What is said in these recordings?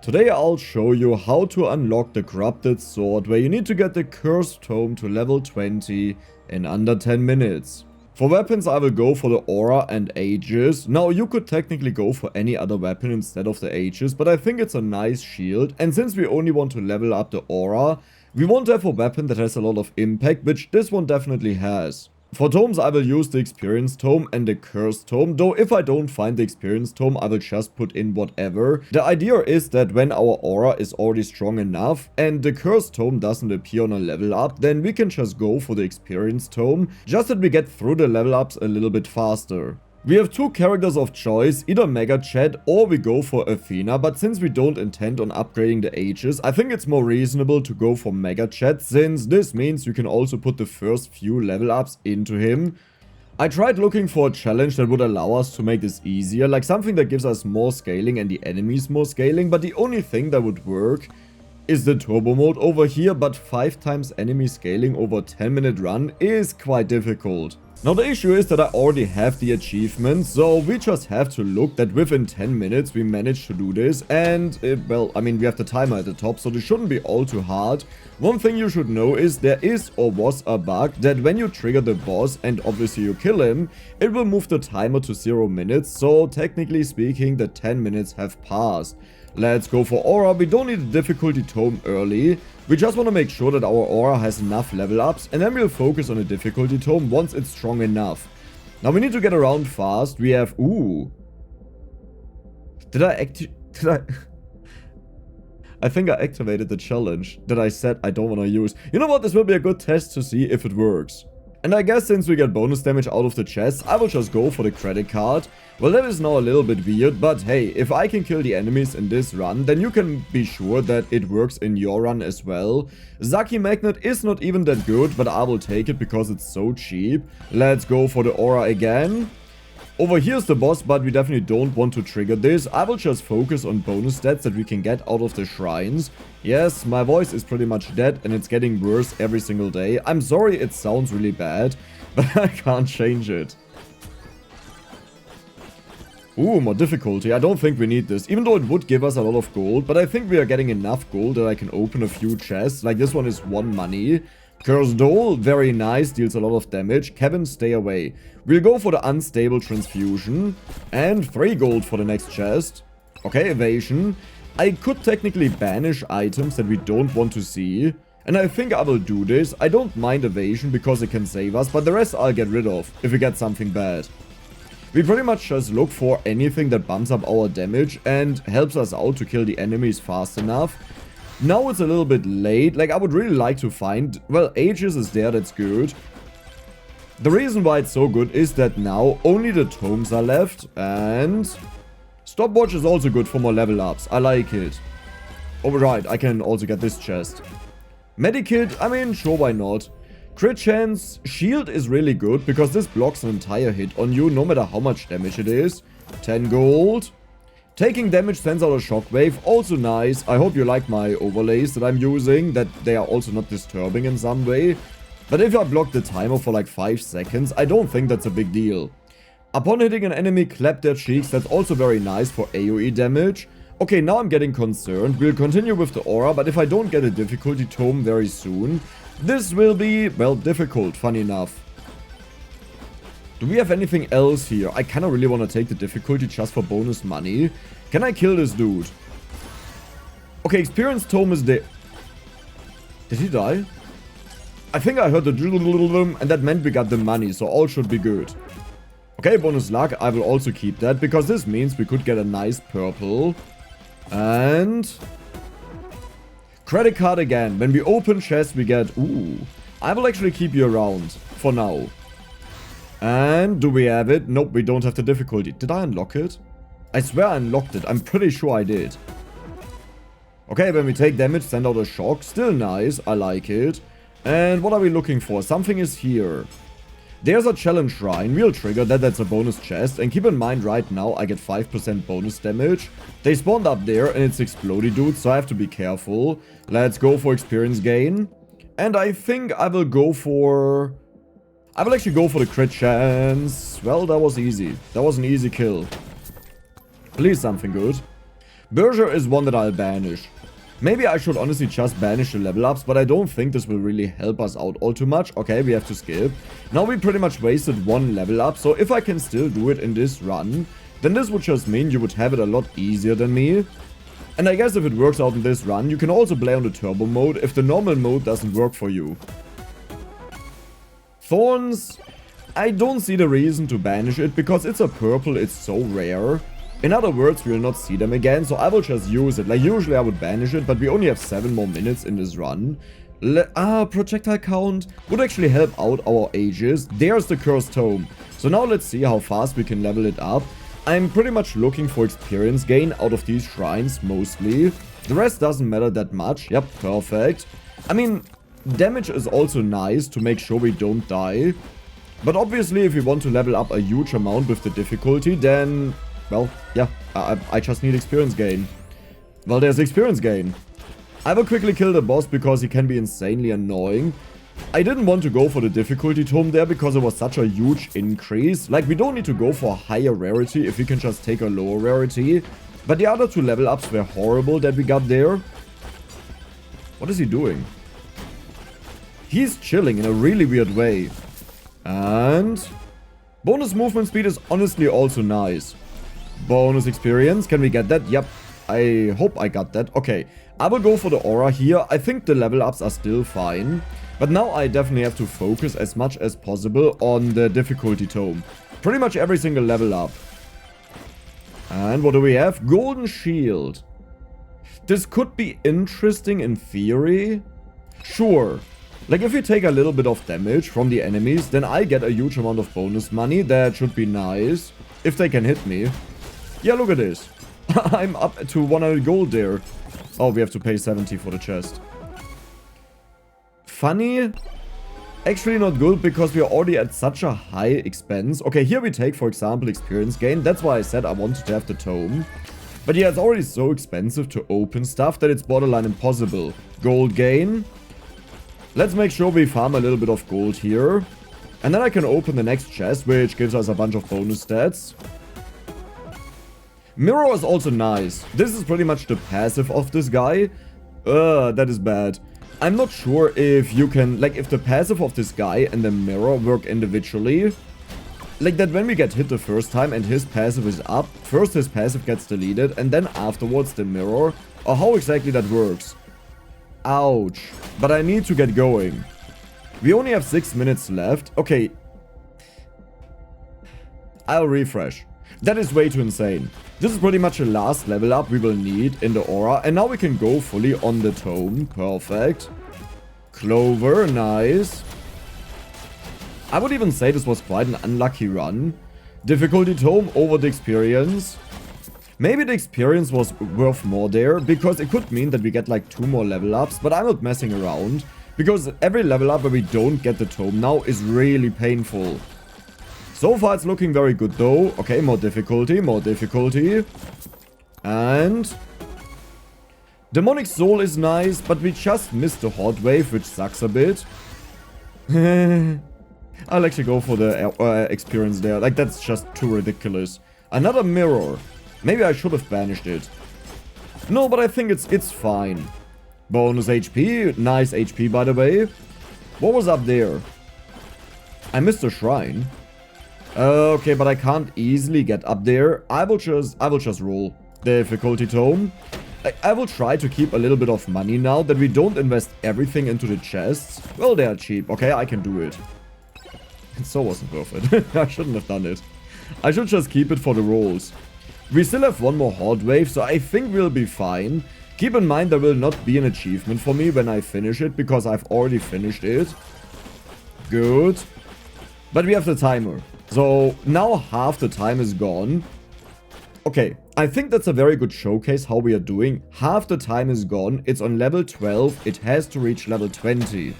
Today I'll show you how to unlock the Corrupted Sword, where you need to get the Cursed Tome to level 20 in under 10 minutes. For weapons I will go for the Aura and Aegis. Now you could technically go for any other weapon instead of the Aegis, but I think it's a nice shield, and since we only want to level up the Aura, we want to have a weapon that has a lot of impact, which this one definitely has. For tomes I will use the Experience Tome and the Cursed Tome, though if I don't find the Experience Tome I will just put in whatever. The idea is that when our aura is already strong enough and the Cursed Tome doesn't appear on a level up, then we can just go for the Experience Tome, just that we get through the level ups a little bit faster. We have two characters of choice, either MEGACHAD or we go for Athena, but since we don't intend on upgrading the Aegis, I think it's more reasonable to go for MEGACHAD, since this means you can also put the first few level ups into him. I tried looking for a challenge that would allow us to make this easier, like something that gives us more scaling and the enemies more scaling, but the only thing that would work is the turbo mode over here, but 5 times enemy scaling over a 10-minute run is quite difficult. Now the issue is that I already have the achievement, so we just have to look that within 10 minutes we managed to do this, and well, I mean we have the timer at the top, so this shouldn't be all too hard. One thing you should know is there is or was a bug that when you trigger the boss and obviously you kill him, it will move the timer to 0 minutes, so technically speaking the 10 minutes have passed. Let's go for Aura. We don't need the Difficulty Tome early. We just want to make sure that our Aura has enough level ups, and then we'll focus on the Difficulty Tome once it's strong enough. Now we need to get around fast. We have... Ooh. I think I activated the challenge that I said I don't want to use. You know what? This will be a good test to see if it works. And I guess since we get bonus damage out of the chest, I will just go for the credit card. Well, that is now a little bit weird, but hey, if I can kill the enemies in this run, then you can be sure that it works in your run as well. Zaki Magnet is not even that good, but I will take it because it's so cheap. Let's go for the Aura again. Over here's the boss, but we definitely don't want to trigger this. I will just focus on bonus stats that we can get out of the shrines. Yes, my voice is pretty much dead and it's getting worse every single day. I'm sorry it sounds really bad, but I can't change it. Ooh, more difficulty. I don't think we need this, even though it would give us a lot of gold, but I think we are getting enough gold that I can open a few chests. Like this one is 1 money. Cursed Dole, very nice, deals a lot of damage. Kevin, stay away. We'll go for the Unstable Transfusion. And 3 gold for the next chest. Okay, Evasion. I could technically banish items that we don't want to see. And I think I will do this. I don't mind Evasion because it can save us, but the rest I'll get rid of if we get something bad. We pretty much just look for anything that bumps up our damage and helps us out to kill the enemies fast enough. Now it's a little bit late, like I would really like to find, well, Aegis is there, that's good. The reason why it's so good is that now only the tomes are left, and stopwatch is also good for more level ups, I like it. Oh right, I can also get this chest. Medikit, I mean, sure, why not. Crit chance, shield is really good because this blocks an entire hit on you no matter how much damage it is. 10 gold. Taking damage sends out a shockwave, also nice. I hope you like my overlays that I'm using, that they are also not disturbing in some way. But if I block the timer for like 5 seconds, I don't think that's a big deal. Upon hitting an enemy, clap their cheeks, that's also very nice for AoE damage. Okay, now I'm getting concerned. We'll continue with the Aura, but if I don't get a Difficulty Tome very soon, this will be, well, difficult, funny enough. Do we have anything else here? I kinda really wanna take the difficulty just for bonus money. Can I kill this dude? Okay, Experience Tome is there. Did he die? I think I heard the and that meant we got the money, so all should be good. Okay, bonus luck. I will also keep that, because this means we could get a nice purple. And... credit card again. When we open chests, we get... Ooh. I will actually keep you around. For now. And do we have it? Nope, we don't have the difficulty. Did I unlock it? I swear I unlocked it. I'm pretty sure I did. Okay, when we take damage, send out a shock. Still nice. I like it. And what are we looking for? Something is here. There's a challenge shrine. We'll trigger that. That's a bonus chest. And keep in mind, right now, I get 5% bonus damage. They spawned up there, and it's explodey dudes, so I have to be careful. Let's go for experience gain. And I think I will go for... I will actually go for the crit chance. Well, that was easy. That was an easy kill. Please something good. Berger is one that I'll banish. Maybe I should honestly just banish the level ups, but I don't think this will really help us out all too much. Okay, we have to skip. Now we pretty much wasted one level up, so if I can still do it in this run, then this would just mean you would have it a lot easier than me. And I guess if it works out in this run, you can also play on the turbo mode if the normal mode doesn't work for you. Thorns, I don't see the reason to banish it because it's a purple, it's so rare. In other words, we will not see them again, so I will just use it. Like, usually I would banish it, but we only have 7 more minutes in this run. Projectile count would actually help out our ages. There's the Cursed Tome. So now let's see how fast we can level it up. I'm pretty much looking for experience gain out of these shrines, mostly. The rest doesn't matter that much. Yep, perfect. I mean, damage is also nice to make sure we don't die. But obviously, if we want to level up a huge amount with the difficulty, then... well, yeah, I just need experience gain. Well, there's experience gain. I will quickly kill the boss because he can be insanely annoying. I didn't want to go for the difficulty tome there because it was such a huge increase. Like, we don't need to go for a higher rarity if we can just take a lower rarity. But the other 2 level ups were horrible that we got there. What is he doing? He's chilling in a really weird way. And... bonus movement speed is honestly also nice. Bonus experience, can we get that? Yep, I hope I got that. Okay, I will go for the aura here. I think the level ups are still fine. But now I definitely have to focus as much as possible on the difficulty tome. Pretty much every single level up. And what do we have? Golden shield. This could be interesting in theory. Sure. Like, if we take a little bit of damage from the enemies, then I get a huge amount of bonus money. That should be nice. If they can hit me. Yeah, look at this. I'm up to 100 gold there. Oh, we have to pay 70 for the chest. Funny. Actually not good because we are already at such a high expense. Okay, here we take, for example, experience gain. That's why I said I wanted to have the tome. But yeah, it's already so expensive to open stuff that it's borderline impossible. Gold gain. Let's make sure we farm a little bit of gold here. And then I can open the next chest, which gives us a bunch of bonus stats. Mirror is also nice. This is pretty much the passive of this guy. That is bad. I'm not sure if you can, like, if the passive of this guy and the mirror work individually. Like that when we get hit the first time and his passive is up, first his passive gets deleted and then afterwards the mirror. Or how exactly that works. Ouch. But I need to get going. We only have 6 minutes left. Okay. I'll refresh. That is way too insane. This is pretty much the last level up we will need in the aura. And now we can go fully on the tome. Perfect. Clover, nice. I would even say this was quite an unlucky run. Difficulty tome over the experience. Maybe the experience was worth more there, because it could mean that we get like 2 more level ups. But I'm not messing around, because every level up where we don't get the tome now is really painful. So far it's looking very good though. Okay, more difficulty, more difficulty. And... Demonic Soul is nice, but we just missed the hot wave, which sucks a bit. I'll actually go for the experience there. Like, that's just too ridiculous. Another mirror. Maybe I should have banished it. No, but I think it's fine. Bonus HP. Nice HP, by the way. What was up there? I missed a shrine. Okay, but I can't easily get up there. I will just roll. Difficulty tome. I will try to keep a little bit of money now that we don't invest everything into the chests. Well, they are cheap. Okay, I can do it. It so wasn't worth it. I shouldn't have done it. I should just keep it for the rolls. We still have 1 more horde wave, so I think we'll be fine. Keep in mind there will not be an achievement for me when I finish it, because I've already finished it. Good. But we have the timer. So now half the time is gone. Okay, I think that's a very good showcase how we are doing. Half the time is gone. It's on level 12. It has to reach level 20.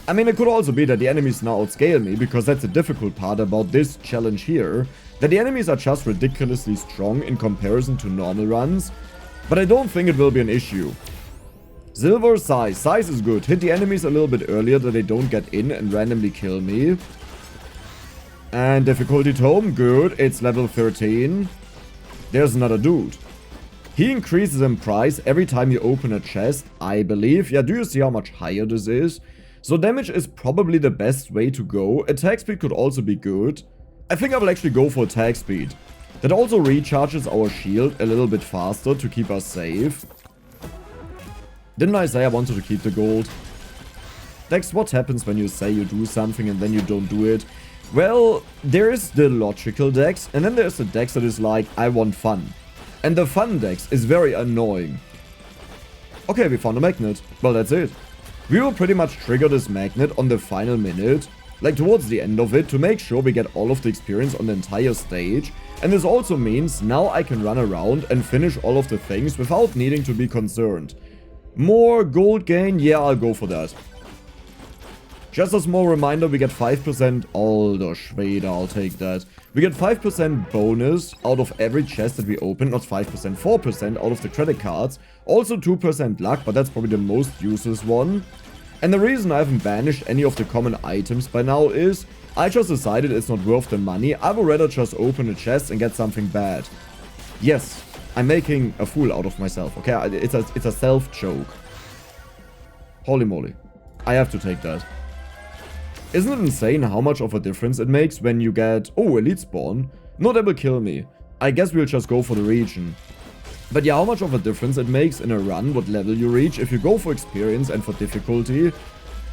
I mean, it could also be that the enemies now outscale me, because that's the difficult part about this challenge here. That the enemies are just ridiculously strong in comparison to normal runs. But I don't think it will be an issue. Silver, size. Size is good. Hit the enemies a little bit earlier that they don't get in and randomly kill me. And difficulty tome, good. It's level 13. There's another dude. He increases in price every time you open a chest, I believe. Yeah, do you see how much higher this is? So damage is probably the best way to go. Attack speed could also be good. I think I will actually go for attack speed. That also recharges our shield a little bit faster to keep us safe. Didn't I say I wanted to keep the gold? Dex, what happens when you say you do something and then you don't do it? Well, there is the logical Dex, and then there's the Dex that is like, I want fun. And the fun Dex is very annoying. Okay, we found a magnet. Well, that's it. We will pretty much trigger this magnet on the final minute, like towards the end of it, to make sure we get all of the experience on the entire stage. And this also means now I can run around and finish all of the things without needing to be concerned. More gold gain? Yeah, I'll go for that. Just a small reminder, we get 5%. Alter Schwede, I'll take that. We get 5% bonus out of every chest that we open. Not 5%, 4% out of the credit cards. Also 2% luck, but that's probably the most useless one. And the reason I haven't banished any of the common items by now is I just decided it's not worth the money. I would rather just open a chest and get something bad. Yes, I'm making a fool out of myself, okay? It's a self-joke. Holy moly. I have to take that. Isn't it insane how much of a difference it makes when you get... Oh, elite spawn. No, that will kill me. I guess we'll just go for the region. But yeah, how much of a difference it makes in a run, what level you reach, if you go for experience and for difficulty.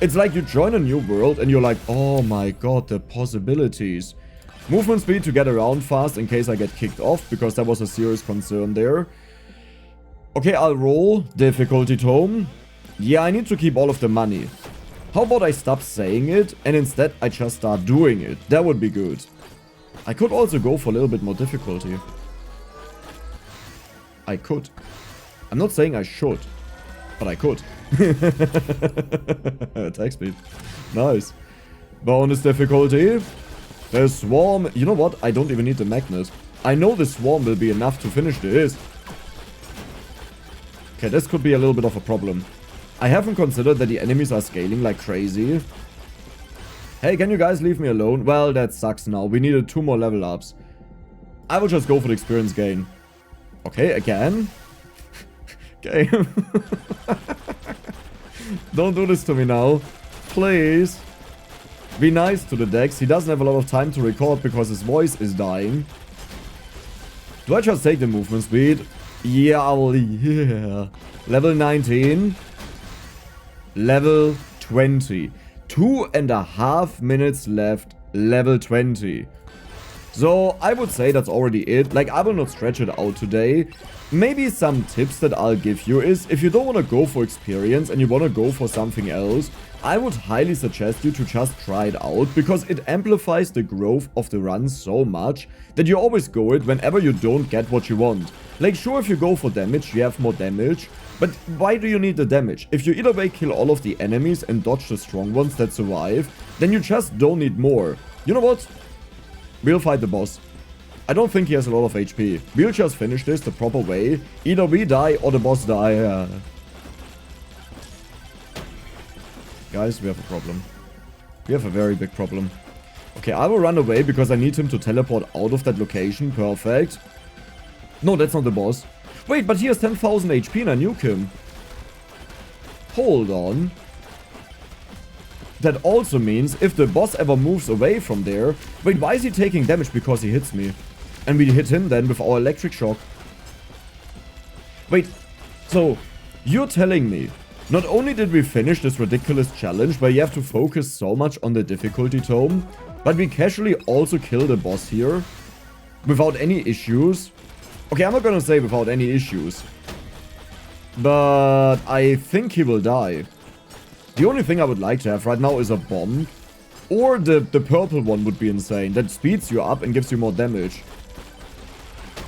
It's like you join a new world and you're like, oh my god, the possibilities. Movement speed to get around fast in case I get kicked off, because that was a serious concern there. Okay, I'll roll. Difficulty Tome. Yeah, I need to keep all of the money. How about I stop saying it and instead I just start doing it? That would be good. I could also go for a little bit more difficulty. I could. I'm not saying I should, but I could. Attack speed. Nice. Bonus difficulty. The swarm. You know what? I don't even need the magnet. I know the swarm will be enough to finish this. Okay, this could be a little bit of a problem. I haven't considered that the enemies are scaling like crazy. Hey, can you guys leave me alone? Well, that sucks now. We needed 2 more level ups. I will just go for the experience gain. Okay, again? Okay. Don't do this to me now. Please. Be nice to the Dex. He doesn't have a lot of time to record because his voice is dying. Do I just take the movement speed? Yeah, yeah. Level 19. Level 20. 2.5 minutes left. Level 20. So, I would say that's already it. Like, I will not stretch it out today. Maybe some tips that I'll give you is, if you don't want to go for experience and you want to go for something else, I would highly suggest you to just try it out, because it amplifies the growth of the run so much that you always go it whenever you don't get what you want. Like, sure, if you go for damage, you have more damage, but why do you need the damage? If you either way kill all of the enemies and dodge the strong ones that survive, then you just don't need more. You know what? We'll fight the boss. I don't think he has a lot of HP. We'll just finish this the proper way. Either we die or the boss die. Guys, we have a problem. We have a very big problem. Okay, I will run away because I need him to teleport out of that location. Perfect. No, that's not the boss. Wait, but he has 10,000 HP and I nuke him. Hold on. That also means if the boss ever moves away from there... Wait, why is he taking damage? Because he hits me. And we hit him then with our electric shock. Wait, so you're telling me not only did we finish this ridiculous challenge where you have to focus so much on the difficulty tome, but we casually also kill the boss here without any issues? Okay, I'm not gonna say without any issues, but I think he will die. The only thing I would like to have right now is a bomb. Or the purple one would be insane. That speeds you up and gives you more damage.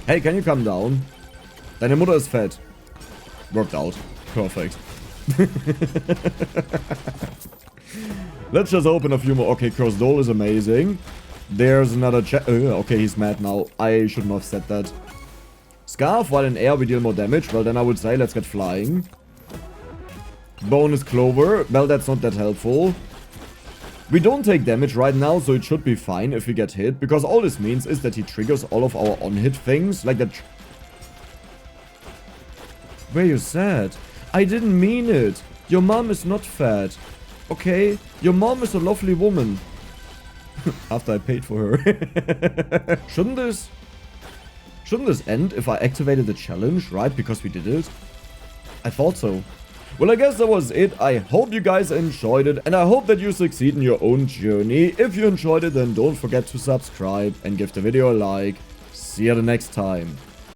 Hey, can you come down? Deine Mutter ist fett. Worked out. Perfect. Let's just open a few more. Okay, Cursed Dole is amazing. There's another okay, he's mad now. I shouldn't have said that. Scarf, while in air we deal more damage. Well, then I would say let's get flying. Bonus Clover. Well, that's not that helpful. We don't take damage right now, so it should be fine if we get hit. Because all this means is that he triggers all of our on-hit things. Like that... were you sad? I didn't mean it. Your mom is not fat. Okay? Your mom is a lovely woman. After I paid for her. Shouldn't this end if I activated the challenge, right? Because we did it? I thought so. Well, I guess that was it. I hope you guys enjoyed it, and I hope that you succeed in your own journey. If you enjoyed it, then don't forget to subscribe and give the video a like. See you the next time.